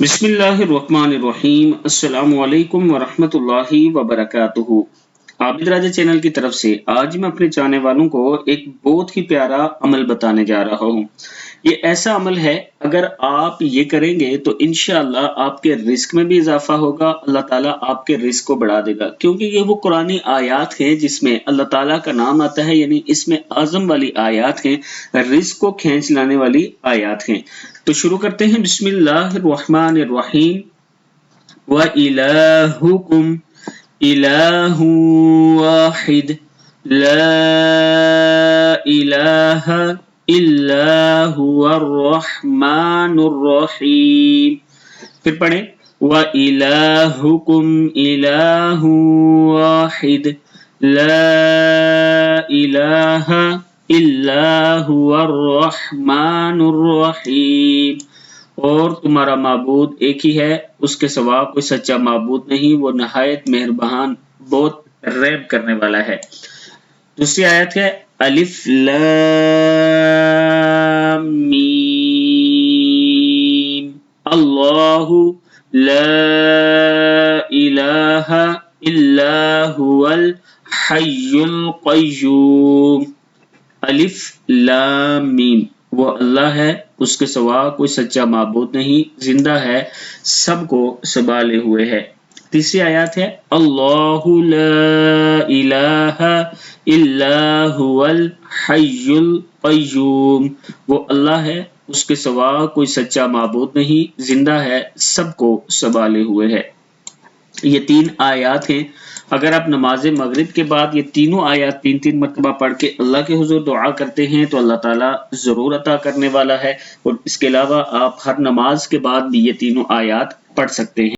بسم اللہ الرحمن الرحیم۔ السلام علیکم ورحمۃ اللہ وبرکاتہ۔ عابد راجہ چینل کی طرف سے آج میں اپنے چاہنے والوں کو ایک بہت ہی پیارا عمل بتانے جا رہا ہوں۔ یہ ایسا عمل ہے، اگر آپ یہ کریں گے تو انشاءاللہ آپ کے رزق میں بھی اضافہ ہوگا، اللہ تعالیٰ آپ کے رزق کو بڑھا دے گا، کیونکہ یہ وہ قرآنی آیات ہیں جس میں اللہ تعالیٰ کا نام آتا ہے، یعنی اس میں اعظم والی آیات ہیں، رزق کو کھینچ لانے والی آیات ہیں۔ تو شروع کرتے ہیں۔ بسم اللہ الرحمن الرحیم۔ وَإِلَٰهُكُمْ إِلَٰهٌ وَاحِدٌ لَا إِلَٰهَ إِلَّا هُوَ الرَّحْمَٰنُ الرَّحِيمُ۔ پھر پڑھیں۔ وَإِلَٰهُكُمْ إِلَٰهٌ وَاحِدٌ لَا إِلَٰهَ إِلَّا هُوَ الرَّحْمَٰنُ الرَّحِيمُ۔ اور تمہارا معبود ایک ہی ہے، اس کے سوا کوئی سچا معبود نہیں، وہ نہایت مہربان، بہت رحم کرنے والا ہے۔ دوسری آیت ہے الف لام میم اللہ لا الہ الا هو الحی القیوم۔ الف لام میم، وہ اللہ ہے، اس کے سوا کوئی سچا معبود نہیں، زندہ ہے، سب کو سنبھالے ہوئے ہے۔ تیسری آیات ہے اللہ لا الہ الا هو الحی القیوم۔ وہ اللہ ہے، اس کے سوا کوئی سچا معبود نہیں، زندہ ہے، سب کو سنبھالے ہوئے ہے۔ یہ تین آیات ہیں۔ اگر آپ نماز مغرب کے بعد یہ تینوں آیات تین مرتبہ پڑھ کے اللہ کے حضور دعا کرتے ہیں تو اللہ تعالیٰ ضرور عطا کرنے والا ہے، اور اس کے علاوہ آپ ہر نماز کے بعد بھی یہ تینوں آیات پڑھ سکتے ہیں۔